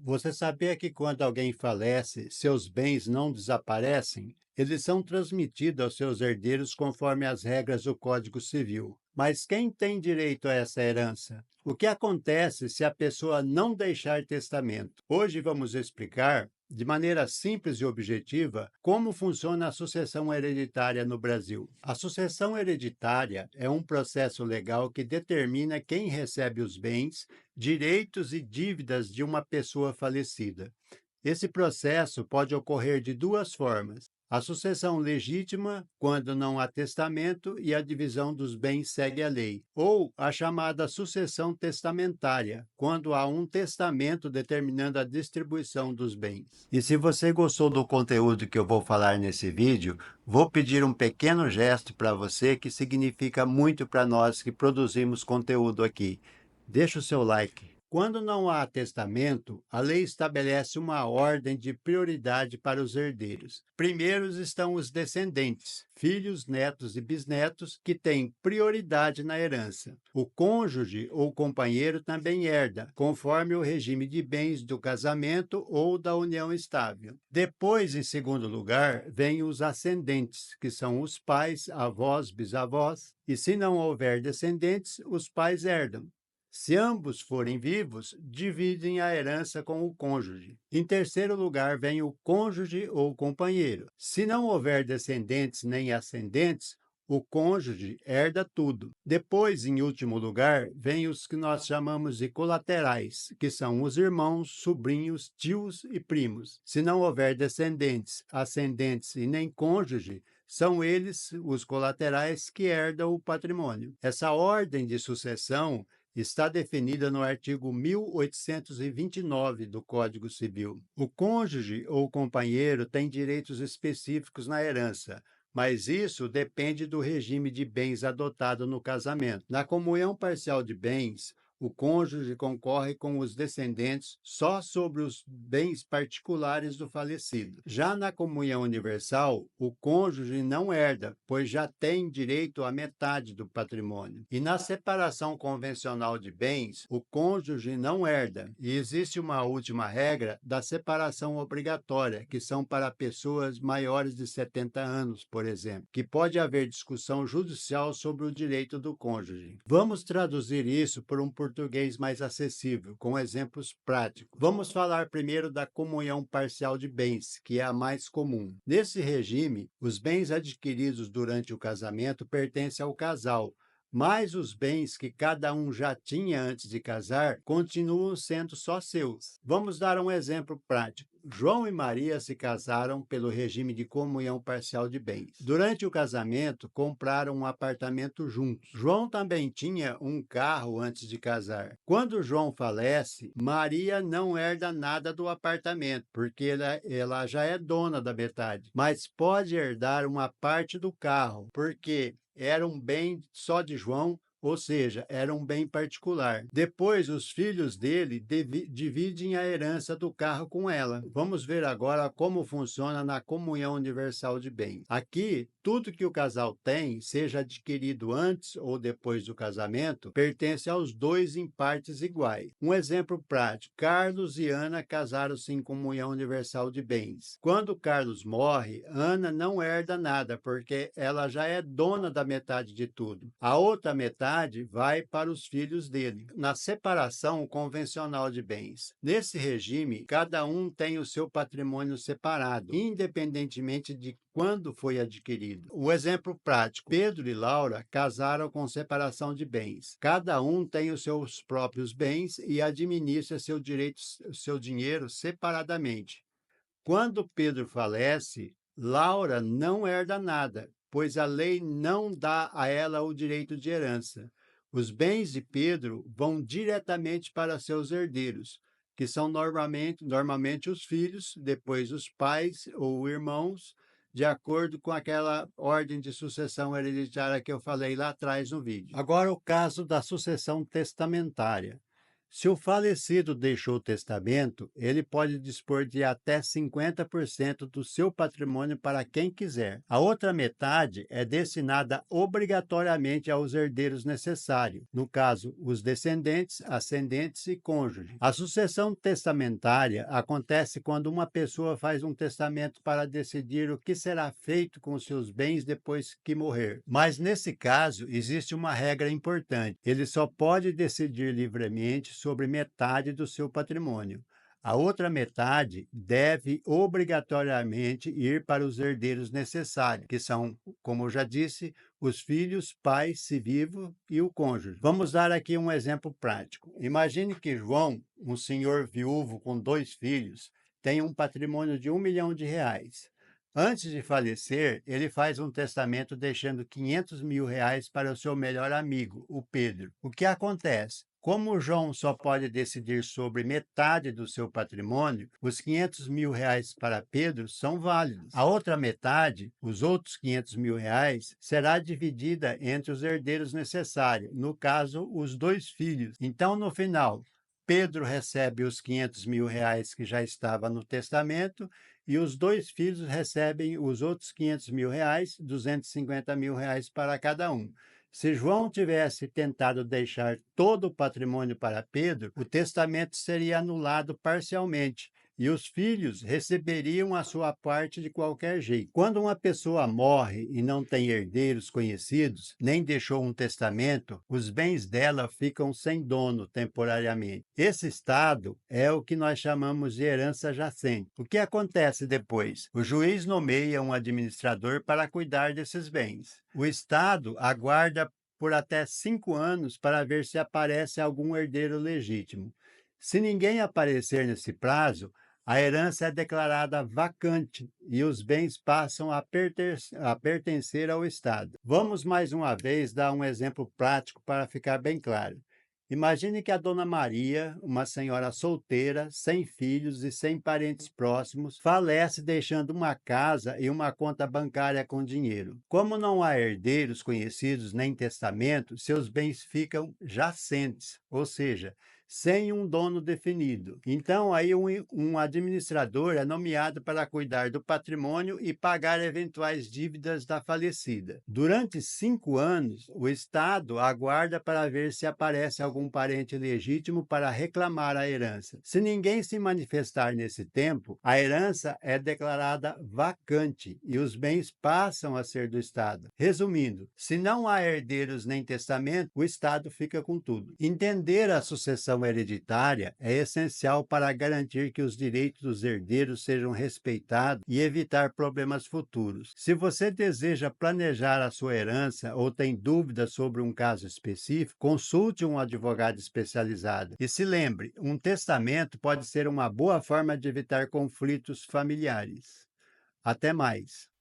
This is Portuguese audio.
Você sabia que quando alguém falece, seus bens não desaparecem? Eles são transmitidos aos seus herdeiros conforme as regras do Código Civil. Mas quem tem direito a essa herança? O que acontece se a pessoa não deixar testamento? Hoje vamos explicar, de maneira simples e objetiva, como funciona a sucessão hereditária no Brasil. A sucessão hereditária é um processo legal que determina quem recebe os bens, direitos e dívidas de uma pessoa falecida. Esse processo pode ocorrer de duas formas: a sucessão legítima, quando não há testamento e a divisão dos bens segue a lei, ou a chamada sucessão testamentária, quando há um testamento determinando a distribuição dos bens. E se você gostou do conteúdo que eu vou falar nesse vídeo, vou pedir um pequeno gesto para você que significa muito para nós que produzimos conteúdo aqui. Deixe o seu like. Quando não há testamento, a lei estabelece uma ordem de prioridade para os herdeiros. Primeiros estão os descendentes, filhos, netos e bisnetos, que têm prioridade na herança. O cônjuge ou companheiro também herda, conforme o regime de bens do casamento ou da união estável. Depois, em segundo lugar, vêm os ascendentes, que são os pais, avós, bisavós, e se não houver descendentes, os pais herdam. Se ambos forem vivos, dividem a herança com o cônjuge. Em terceiro lugar, vem o cônjuge ou companheiro. Se não houver descendentes nem ascendentes, o cônjuge herda tudo. Depois, em último lugar, vem os que nós chamamos de colaterais, que são os irmãos, sobrinhos, tios e primos. Se não houver descendentes, ascendentes e nem cônjuge, são eles, os colaterais, que herdam o patrimônio. Essa ordem de sucessão está definida no artigo 1829 do Código Civil. O cônjuge ou companheiro tem direitos específicos na herança, mas isso depende do regime de bens adotado no casamento. Na comunhão parcial de bens, o cônjuge concorre com os descendentes só sobre os bens particulares do falecido. Já na comunhão universal, o cônjuge não herda, pois já tem direito à metade do patrimônio. E na separação convencional de bens, o cônjuge não herda. E existe uma última regra da separação obrigatória, que são para pessoas maiores de 70 anos, por exemplo, que pode haver discussão judicial sobre o direito do cônjuge. Vamos traduzir isso por um português mais acessível, com exemplos práticos. Vamos falar primeiro da comunhão parcial de bens, que é a mais comum. Nesse regime, os bens adquiridos durante o casamento pertencem ao casal, mas os bens que cada um já tinha antes de casar continuam sendo só seus. Vamos dar um exemplo prático. João e Maria se casaram pelo regime de comunhão parcial de bens. Durante o casamento, compraram um apartamento juntos. João também tinha um carro antes de casar. Quando João falece, Maria não herda nada do apartamento, porque ela já é dona da metade, mas pode herdar uma parte do carro, porque era um bem só de João, ou seja, era um bem particular. Depois, os filhos dele dividem a herança do carro com ela. Vamos ver agora como funciona na comunhão universal de bens. Aqui, tudo que o casal tem, seja adquirido antes ou depois do casamento, pertence aos dois em partes iguais. Um exemplo prático: Carlos e Ana casaram-se em comunhão universal de bens. Quando Carlos morre, Ana não herda nada, porque ela já é dona da metade de tudo. A outra metade vai para os filhos dele, na separação convencional de bens. Nesse regime, cada um tem o seu patrimônio separado, independentemente de quando foi adquirido. O exemplo prático: Pedro e Laura casaram com separação de bens. Cada um tem os seus próprios bens e administra seu dinheiro separadamente. Quando Pedro falece, Laura não herda nada, pois a lei não dá a ela o direito de herança. Os bens de Pedro vão diretamente para seus herdeiros, que são normalmente os filhos, depois os pais ou irmãos, de acordo com aquela ordem de sucessão hereditária que eu falei lá atrás no vídeo. Agora, o caso da sucessão testamentária. Se o falecido deixou testamento, ele pode dispor de até 50% do seu patrimônio para quem quiser. A outra metade é destinada obrigatoriamente aos herdeiros necessários, no caso, os descendentes, ascendentes e cônjuge. A sucessão testamentária acontece quando uma pessoa faz um testamento para decidir o que será feito com seus bens depois que morrer. Mas nesse caso, existe uma regra importante: ele só pode decidir livremente sobre metade do seu patrimônio. A outra metade deve obrigatoriamente ir para os herdeiros necessários, que são, como eu já disse, os filhos, pais, se vivo, e o cônjuge. Vamos dar aqui um exemplo prático. Imagine que João, um senhor viúvo com 2 filhos, tem um patrimônio de R$ 1 milhão. Antes de falecer, ele faz um testamento deixando R$ 500 mil para o seu melhor amigo, o Pedro. O que acontece? Como João só pode decidir sobre metade do seu patrimônio, os R$ 500 mil para Pedro são válidos. A outra metade, os outros R$ 500 mil, será dividida entre os herdeiros necessários, no caso, os 2 filhos. Então, no final, Pedro recebe os R$ 500 mil que já estava no testamento e os 2 filhos recebem os outros R$ 500 mil, R$ 250 mil para cada um. Se João tivesse tentado deixar todo o patrimônio para Pedro, o testamento seria anulado parcialmente e os filhos receberiam a sua parte de qualquer jeito. Quando uma pessoa morre e não tem herdeiros conhecidos, nem deixou um testamento, os bens dela ficam sem dono temporariamente. Esse estado é o que nós chamamos de herança jacente. O que acontece depois? O juiz nomeia um administrador para cuidar desses bens. O Estado aguarda por até 5 anos para ver se aparece algum herdeiro legítimo. Se ninguém aparecer nesse prazo, a herança é declarada vacante e os bens passam a pertencer ao Estado. Vamos mais uma vez dar um exemplo prático para ficar bem claro. Imagine que a Dona Maria, uma senhora solteira, sem filhos e sem parentes próximos, falece deixando uma casa e uma conta bancária com dinheiro. Como não há herdeiros conhecidos nem testamento, seus bens ficam jacentes, ou seja, sem um dono definido. Então, aí um administrador é nomeado para cuidar do patrimônio e pagar eventuais dívidas da falecida. Durante 5 anos, o Estado aguarda para ver se aparece algum parente legítimo para reclamar a herança. Se ninguém se manifestar nesse tempo, a herança é declarada vacante e os bens passam a ser do Estado. Resumindo, se não há herdeiros nem testamento, o Estado fica com tudo. Entender a sucessão hereditária é essencial para garantir que os direitos dos herdeiros sejam respeitados e evitar problemas futuros. Se você deseja planejar a sua herança ou tem dúvidas sobre um caso específico, consulte um advogado especializado. E se lembre, um testamento pode ser uma boa forma de evitar conflitos familiares. Até mais!